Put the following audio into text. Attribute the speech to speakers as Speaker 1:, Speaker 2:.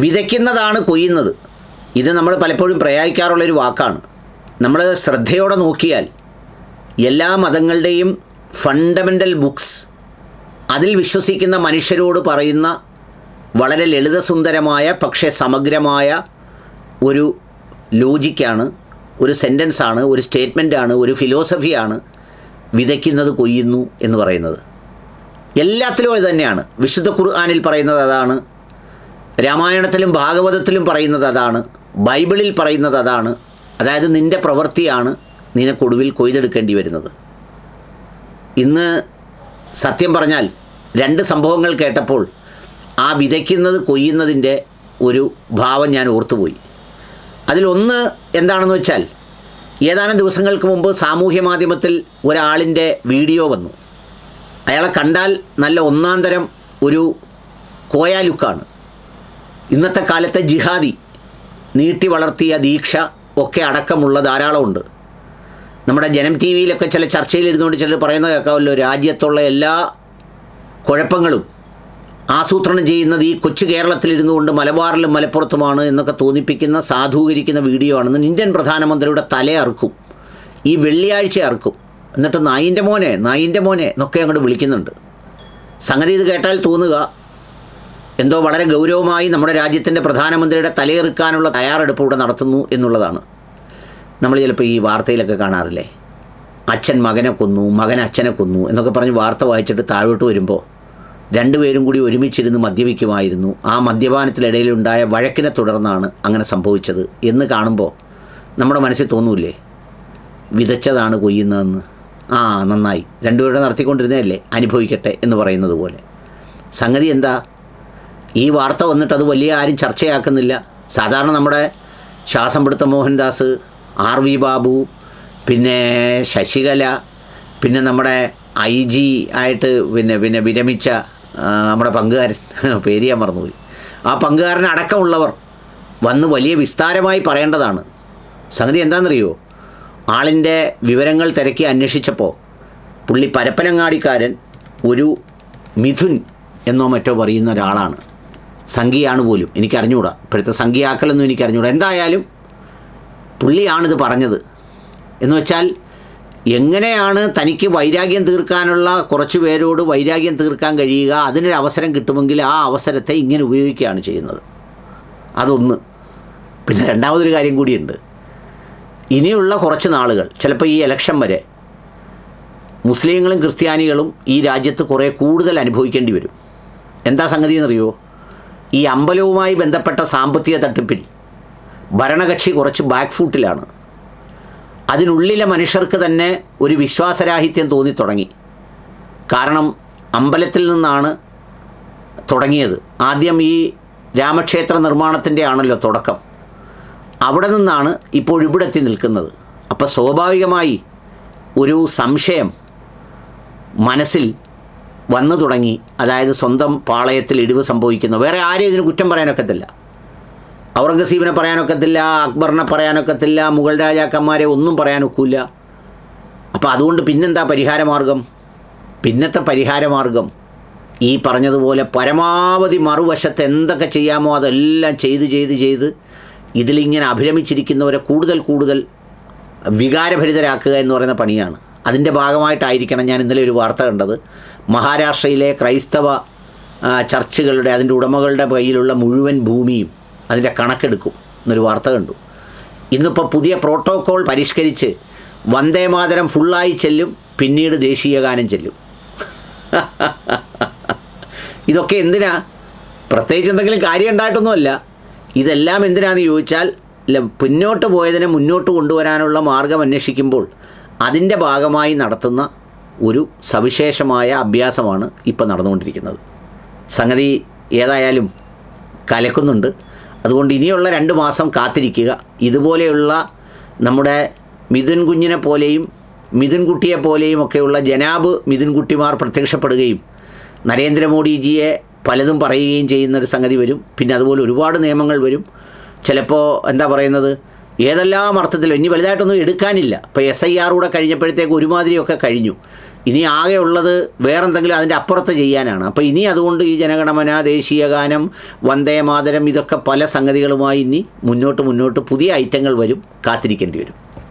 Speaker 1: വിതയ്ക്കുന്നതാണ് കൊയ്യുന്നത്. ഇത് നമ്മൾ പലപ്പോഴും പ്രയോഗിക്കാറുള്ളൊരു വാക്കാണ്. നമ്മൾ ശ്രദ്ധയോടെ നോക്കിയാൽ എല്ലാ മതങ്ങളുടെയും ഫണ്ടമെൻ്റൽ ബുക്സ്, അതിൽ വിശ്വസിക്കുന്ന മനുഷ്യരോട് പറയുന്ന വളരെ ലളിതസുന്ദരമായ പക്ഷേ സമഗ്രമായ ഒരു ലോജിക്കാണ്, ഒരു സെൻറ്റൻസാണ്, ഒരു സ്റ്റേറ്റ്മെൻറ്റാണ്, ഒരു ഫിലോസഫിയാണ് വിതയ്ക്കുന്നത് കൊയ്യുന്നു എന്ന് പറയുന്നത്. എല്ലാത്തിലും അത് തന്നെയാണ്. വിശുദ്ധ ഖുർആനിൽ പറയുന്നത് അതാണ്, രാമായണത്തിലും ഭാഗവതത്തിലും പറയുന്നത് അതാണ്, ബൈബിളിൽ പറയുന്നത് അതാണ്. അതായത് നിൻ്റെ പ്രവൃത്തിയാണ് നിനക്കൊടുവിൽ കൊയ്തെടുക്കേണ്ടി വരുന്നത്. ഇന്ന് സത്യം പറഞ്ഞാൽ 2 സംഭവങ്ങൾ കേട്ടപ്പോൾ ആ വിതയ്ക്കുന്നത് കൊയ്യുന്നതിൻ്റെ ഒരു ഭാവം ഞാൻ ഓർത്തുപോയി. അതിലൊന്ന് എന്താണെന്ന് വെച്ചാൽ, ഏതാനും ദിവസങ്ങൾക്ക് മുമ്പ് സാമൂഹ്യ മാധ്യമത്തിൽ ഒരാളിൻ്റെ വീഡിയോ വന്നു. അയാളെ കണ്ടാൽ നല്ല ഒന്നാം തരം ഒരു കോയാലുക്കാണ്. ഇന്നത്തെ കാലത്തെ ജിഹാദി, നീട്ടി വളർത്തിയ ദീക്ഷ ഒക്കെ അടക്കമുള്ള ധാരാളമുണ്ട്. നമ്മുടെ ജനം ടി വിയിലൊക്കെ ചില ചർച്ചയിലിരുന്നുകൊണ്ട് ചിലർ പറയുന്നത് കേൾക്കാമല്ലോ, രാജ്യത്തുള്ള എല്ലാ കുഴപ്പങ്ങളും ആസൂത്രണം ചെയ്യുന്നത് ഈ കൊച്ചു കേരളത്തിലിരുന്നു കൊണ്ട് മലബാറിലും മലപ്പുറത്തുമാണ് എന്നൊക്കെ തോന്നിപ്പിക്കുന്ന സാധൂകരിക്കുന്ന വീഡിയോ ആണെന്ന് ഇന്ത്യൻ പ്രധാനമന്ത്രിയുടെ തല അറുക്കും, ഈ വെള്ളിയാഴ്ച അറുക്കും. എന്നിട്ട് നായിൻ്റെ മോനെ എന്നൊക്കെ അങ്ങോട്ട് വിളിക്കുന്നുണ്ട്. സംഗതി ഇത് കേട്ടാൽ തോന്നുക എന്തോ വളരെ ഗൗരവമായി നമ്മുടെ രാജ്യത്തിൻ്റെ പ്രധാനമന്ത്രിയുടെ തലയെറുക്കാനുള്ള തയ്യാറെടുപ്പ് ഇവിടെ നടത്തുന്നു എന്നുള്ളതാണ്. നമ്മൾ ചിലപ്പോൾ ഈ വാർത്തയിലൊക്കെ കാണാറില്ലേ, അച്ഛൻ മകനെ കൊന്നു, മകൻ അച്ഛനെ കൊന്നു എന്നൊക്കെ പറഞ്ഞ് വാർത്ത വായിച്ചിട്ട് താഴോട്ട് വരുമ്പോൾ 2 പേരും കൂടി ഒരുമിച്ചിരുന്ന് മദ്യപിക്കുമായിരുന്നു, ആ മദ്യപാനത്തിനിടയിലുണ്ടായ വഴക്കിനെ തുടർന്നാണ് അങ്ങനെ സംഭവിച്ചത് എന്ന് കാണുമ്പോൾ നമ്മുടെ മനസ്സിൽ തോന്നൂല്ലേ, വിതച്ചതാണ് കൊയ്യുന്നതെന്ന്. ആ നന്നായി, 2 പേരുടെ നടത്തിക്കൊണ്ടിരുന്നതല്ലേ, അനുഭവിക്കട്ടെ എന്ന് പറയുന്നത് പോലെ. സംഗതി എന്താ, ഈ വാർത്ത വന്നിട്ട് അത് വലിയ ആരും ചർച്ചയാക്കുന്നില്ല. സാധാരണ നമ്മുടെ ശ്വാസം പിടുത്ത മോഹൻദാസ്, ആർ വി ബാബു, പിന്നെ ശശികല, പിന്നെ നമ്മുടെ IG ആയിട്ട് പിന്നെ വിരമിച്ച നമ്മുടെ പങ്കുകാരൻ, പേര് ഞാൻ മറന്നുപോയി, ആ പങ്കുകാരൻ അടക്കമുള്ളവർ വന്ന് വലിയ വിസ്താരമായി പറയേണ്ടതാണ്. സംഗതി എന്താണെന്നറിയോ, ആളിൻ്റെ വിവരങ്ങൾ തിരക്കി അന്വേഷിച്ചപ്പോൾ പുള്ളി പരപ്പനങ്ങാടിക്കാരൻ ഒരു മിഥുൻ എന്നോ മറ്റോ പറയുന്ന ഒരാളാണ്. സംഖ്യയാണ് പോലും, എനിക്കറിഞ്ഞുകൂടാ, ഇപ്പോഴത്തെ സംഖ്യയാക്കലൊന്നും എനിക്കറിഞ്ഞുകൂടാ. എന്തായാലും പുള്ളിയാണിത് പറഞ്ഞത്. എന്ന് വെച്ചാൽ എങ്ങനെയാണ് തനിക്ക് വൈരാഗ്യം തീർക്കാനുള്ള കുറച്ച് പേരോട് വൈരാഗ്യം തീർക്കാൻ കഴിയുക, അതിനൊരു അവസരം കിട്ടുമെങ്കിൽ ആ അവസരത്തെ ഇങ്ങനെ ഉപയോഗിക്കുകയാണ് ചെയ്യുന്നത്. അതൊന്ന്. പിന്നെ രണ്ടാമതൊരു കാര്യം കൂടിയുണ്ട്. ഇനിയുള്ള കുറച്ച് നാളുകൾ, ചിലപ്പോൾ ഈ ഇലക്ഷൻ വരെ മുസ്ലിങ്ങളും ക്രിസ്ത്യാനികളും ഈ രാജ്യത്ത് കുറേ കൂടുതൽ അനുഭവിക്കേണ്ടി വരും. എന്താ സംഗതി എന്നറിയോ, ഈ അമ്പലവുമായി ബന്ധപ്പെട്ട സാമ്പത്തിക തട്ടിപ്പിൽ ഭരണകക്ഷി കുറച്ച് ബാക്ക് ഫൂട്ടിലാണ്. അതിനുള്ളിലെ മനുഷ്യർക്ക് തന്നെ ഒരു വിശ്വാസരാഹിത്യം തോന്നിത്തുടങ്ങി. കാരണം അമ്പലത്തിൽ നിന്നാണ് തുടങ്ങിയത്. ആദ്യം ഈ രാമക്ഷേത്ര നിർമ്മാണത്തിൻ്റെ ആണല്ലോ തുടക്കം. അവിടെ നിന്നാണ് ഇപ്പോൾ ഇവിടെ എത്തി നിൽക്കുന്നത്. അപ്പോൾ സ്വാഭാവികമായി ഒരു സംശയം മനസ്സിൽ വന്നു തുടങ്ങി. അതായത് സ്വന്തം പാളയത്തിൽ ഇടിവ് സംഭവിക്കുന്നു. വേറെ ആരെയും ഇതിന് കുറ്റം പറയാനൊക്കത്തില്ല. ഔറംഗസീബിനെ പറയാനൊക്കത്തില്ല, അക്ബറിനെ പറയാനൊക്കത്തില്ല, മുഗൾ രാജാക്കന്മാരെ ഒന്നും പറയാനൊക്കില്ല. അപ്പോൾ അതുകൊണ്ട് പിന്നെന്താ പരിഹാരമാർഗം? പിന്നത്തെ പരിഹാരമാർഗം ഈ പറഞ്ഞതുപോലെ പരമാവധി മറുവശത്ത് എന്തൊക്കെ ചെയ്യാമോ അതെല്ലാം ചെയ്ത് ഇതിലിങ്ങനെ അഭിരമിച്ചിരിക്കുന്നവരെ കൂടുതൽ വികാരഭരിതരാക്കുക എന്ന് പറയുന്ന പണിയാണ്. അതിൻ്റെ ഭാഗമായിട്ടായിരിക്കണം ഞാൻ ഇന്നലെ ഒരു വാർത്ത കണ്ടത്. മഹാരാഷ്ട്രയിലെ ക്രൈസ്തവ ചർച്ചുകളുടെ അതിൻ്റെ ഉടമകളുടെ കയ്യിലുള്ള മുഴുവൻ ഭൂമിയും അതിൻ്റെ കണക്കെടുക്കും എന്നൊരു വാർത്ത കണ്ടു. ഇന്നിപ്പോൾ പുതിയ പ്രോട്ടോക്കോൾ പരിഷ്കരിച്ച് വന്ദേമാതരം ഫുള്ളായി ചെല്ലും, പിന്നീട് ദേശീയഗാനം ചെല്ലും. ഇതൊക്കെ എന്തിനാ? പ്രത്യേകിച്ച് എന്തെങ്കിലും കാര്യം ഉണ്ടായിട്ടൊന്നുമല്ല. ഇതെല്ലാം എന്തിനാണെന്ന് ചോദിച്ചാൽ പിന്നോട്ട് പോയതിനെ മുന്നോട്ട് കൊണ്ടുവരാനുള്ള മാർഗം അന്വേഷിക്കുമ്പോൾ അതിൻ്റെ ഭാഗമായി നടത്തുന്ന ഒരു സവിശേഷമായ അഭ്യാസമാണ് ഇപ്പോൾ നടന്നുകൊണ്ടിരിക്കുന്നത്. സംഗതി ഏതായാലും കലക്കുന്നുണ്ട്. അതുകൊണ്ട് ഇനിയുള്ള 2 മാസം കാത്തിരിക്കുക. ഇതുപോലെയുള്ള നമ്മുടെ മിഥുൻ കുഞ്ഞിനെ പോലെയും മിഥുൻ കുട്ടിയെ പോലെയും ഒക്കെയുള്ള ജനാബ് മിഥുൻ കുട്ടിമാർ പ്രത്യക്ഷപ്പെടുകയും നരേന്ദ്രമോദിജിയെ പലതും പറയുകയും ചെയ്യുന്നൊരു സംഗതി വരും. പിന്നെ അതുപോലെ ഒരുപാട് നിയമങ്ങൾ വരും. ചിലപ്പോൾ എന്താ പറയുന്നത്, ഏതെല്ലാം അർത്ഥത്തിലും ഇനി വലുതായിട്ടൊന്നും എടുക്കാനില്ല. ഇപ്പോൾ SIR കൂടെ കഴിഞ്ഞപ്പോഴത്തേക്ക് ഒരുമാതിരിയൊക്കെ കഴിഞ്ഞു. ഇനി ആകെ ഉള്ളത് വേറെന്തെങ്കിലും അതിൻ്റെ അപ്പുറത്ത് ചെയ്യാനാണ്. അപ്പോൾ ഇനി അതുകൊണ്ട് ഈ ജനഗണമന, ദേശീയ ഗാനം, വന്ദേ മാതരം, ഇതൊക്കെ പല സംഗതികളുമായി ഇനി മുന്നോട്ട് പുതിയ ഐറ്റങ്ങൾ വരും, കാത്തിരിക്കേണ്ടി വരും.